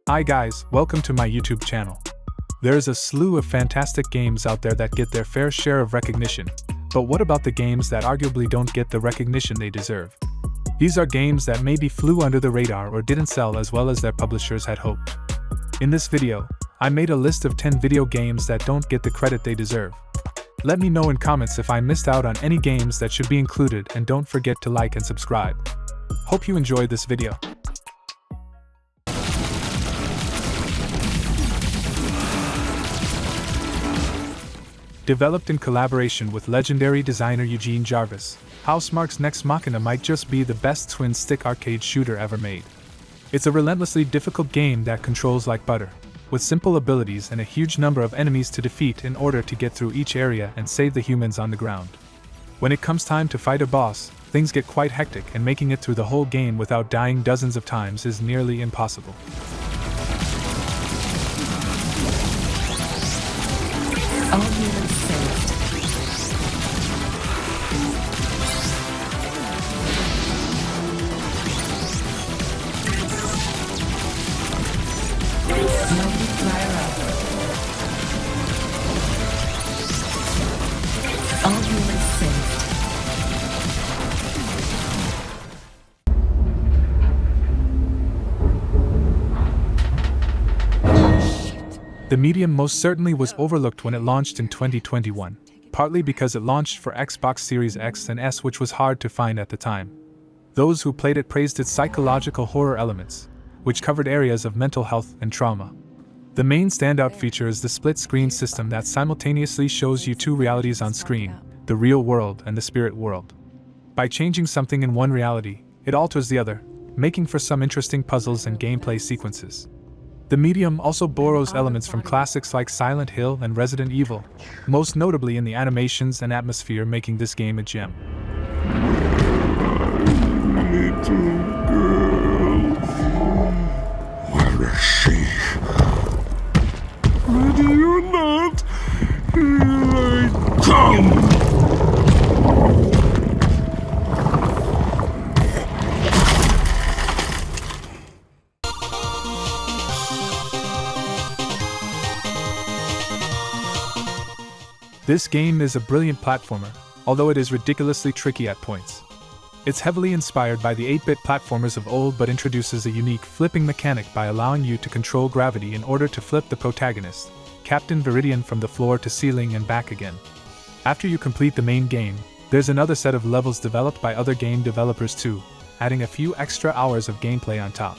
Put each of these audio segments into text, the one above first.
Hi guys, welcome to my YouTube channel. There's a slew of fantastic games out there that get their fair share of recognition, but what about the games that arguably don't get the recognition they deserve? These are games that maybe flew under the radar or didn't sell as well as their publishers had hoped. In this video, I made a list of 10 video games that don't get the credit they deserve. Let me know in comments if I missed out on any games that should be included, and don't forget to like and subscribe. Hope you enjoyed this video. Developed in collaboration with legendary designer Eugene Jarvis, Housemarque's Nex Machina might just be the best twin-stick arcade shooter ever made. It's a relentlessly difficult game that controls like butter, with simple abilities and a huge number of enemies to defeat in order to get through each area and save the humans on the ground. When it comes time to fight a boss, things get quite hectic, and making it through the whole game without dying dozens of times is nearly impossible. All humans saved. Nobody flyer up. All humans saved. The medium most certainly was overlooked when it launched in 2021, partly because it launched for Xbox Series X and S, which was hard to find at the time. Those who played it praised its psychological horror elements, which covered areas of mental health and trauma. The main standout feature is the split-screen system that simultaneously shows you two realities on screen, the real world and the spirit world. By changing something in one reality, it alters the other, making for some interesting puzzles and gameplay sequences. The medium also borrows elements from classics like Silent Hill and Resident Evil, most notably in the animations and atmosphere, making this game a gem. Little girl, where is she? Ready or not, here I come! This game is a brilliant platformer, although it is ridiculously tricky at points. It's heavily inspired by the 8-bit platformers of old, but introduces a unique flipping mechanic by allowing you to control gravity in order to flip the protagonist, Captain Viridian, from the floor to ceiling and back again. After you complete the main game, there's another set of levels developed by other game developers too, adding a few extra hours of gameplay on top.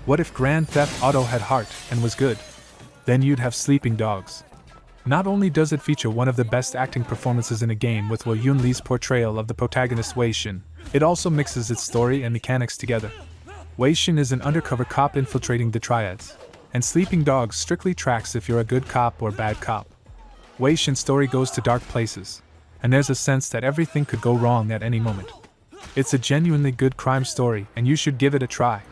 What if Grand Theft Auto had heart and was good? Then you'd have Sleeping Dogs. Not only does it feature one of the best acting performances in a game with Woo Yun Lee's portrayal of the protagonist Wei Shin, it also mixes its story and mechanics together. Wei Shin is an undercover cop infiltrating the Triads, and Sleeping Dogs strictly tracks if you're a good cop or bad cop. Wei Shin's story goes to dark places, and there's a sense that everything could go wrong at any moment. It's a genuinely good crime story, and you should give it a try.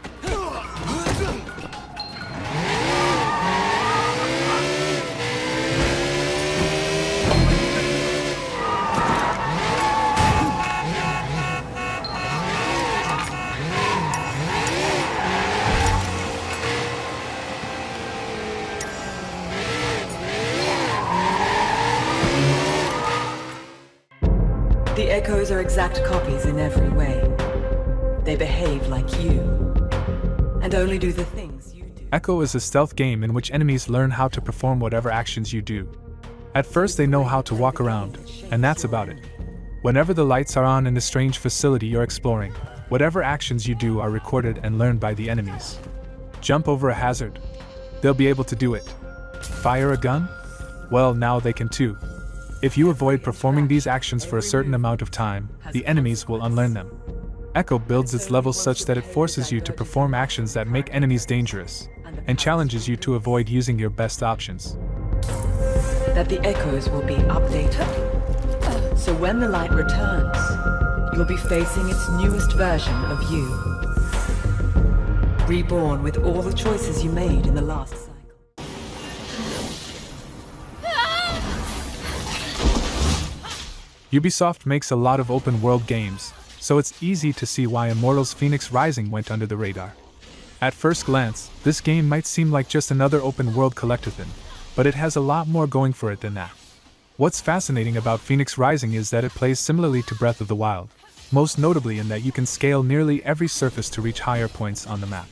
The echoes are exact copies in every way. They behave like you, and only do the things you do. Echo is a stealth game in which enemies learn how to perform whatever actions you do. At first they know how to walk around, and that's about it. Whenever the lights are on in the strange facility you're exploring, whatever actions you do are recorded and learned by the enemies. Jump over a hazard. They'll be able to do it. Fire a gun? Well, now they can too. If you avoid performing these actions for a certain amount of time, the enemies will unlearn them. Echo builds its levels such that it forces you to perform actions that make enemies dangerous, and challenges you to avoid using your best options. that the echoes will be updated. So when the light returns, you'll be facing its newest version of you. Reborn with all the choices you made in the last cycle. Ubisoft makes a lot of open-world games, so it's easy to see why Immortals Fenyx Rising went under the radar. At first glance, this game might seem like just another open-world collectathon, but it has a lot more going for it than that. What's fascinating about Fenyx Rising is that it plays similarly to Breath of the Wild, most notably in that you can scale nearly every surface to reach higher points on the map.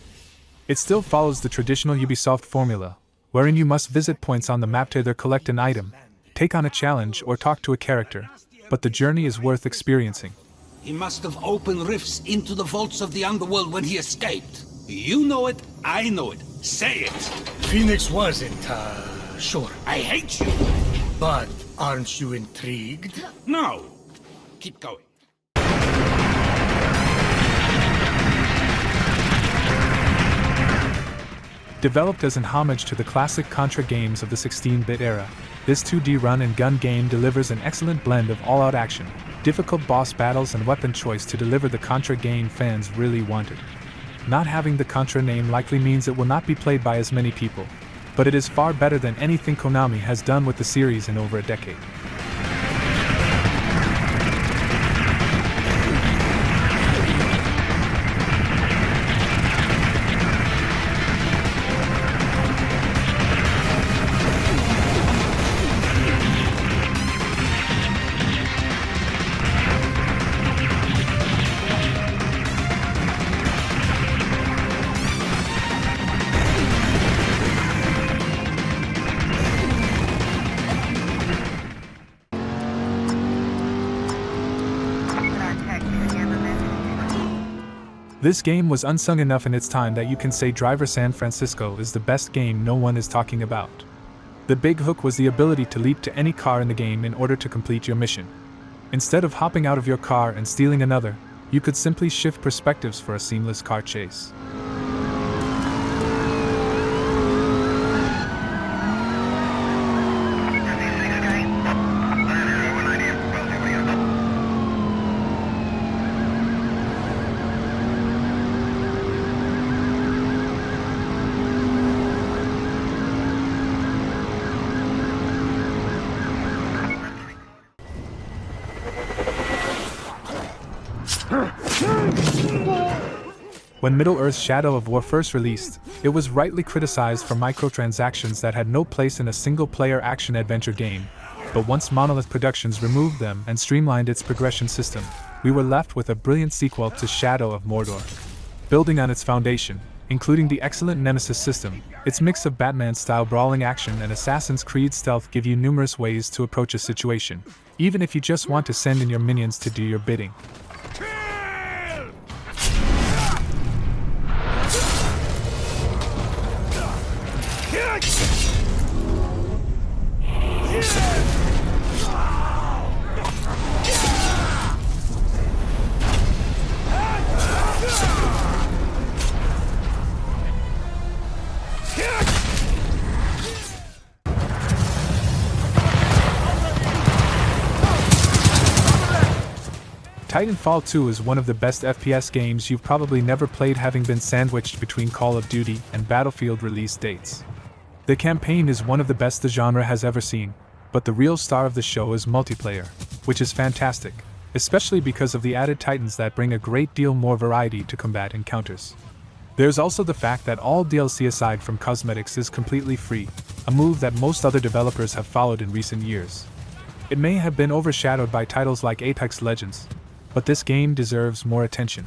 It still follows the traditional Ubisoft formula, wherein you must visit points on the map to either collect an item, take on a challenge, or talk to a character, but the journey is worth experiencing. He must have opened rifts into the vaults of the underworld when he escaped. You know it, I know it. Say it! Fenyx wasn't, sure. I hate you! But aren't you intrigued? No! Keep going. Developed as an homage to the classic Contra games of the 16-bit era, this 2D run-and-gun game delivers an excellent blend of all-out action, difficult boss battles, and weapon choice to deliver the Contra game fans really wanted. Not having the Contra name likely means it will not be played by as many people, but it is far better than anything Konami has done with the series in over a decade. This game was unsung enough in its time that you can say Driver San Francisco is the best game no one is talking about. The big hook was the ability to leap to any car in the game in order to complete your mission. Instead of hopping out of your car and stealing another, you could simply shift perspectives for a seamless car chase. When Middle-earth's Shadow of War first released, it was rightly criticized for microtransactions that had no place in a single-player action-adventure game, but once Monolith Productions removed them and streamlined its progression system, we were left with a brilliant sequel to Shadow of Mordor. Building on its foundation, including the excellent Nemesis system, its mix of Batman-style brawling action and Assassin's Creed stealth give you numerous ways to approach a situation, even if you just want to send in your minions to do your bidding. Titanfall 2 is one of the best FPS games you've probably never played, having been sandwiched between Call of Duty and Battlefield release dates. The campaign is one of the best the genre has ever seen, but the real star of the show is multiplayer, which is fantastic, especially because of the added Titans that bring a great deal more variety to combat encounters. There's also the fact that all DLC aside from cosmetics is completely free, a move that most other developers have followed in recent years. It may have been overshadowed by titles like Apex Legends, but this game deserves more attention.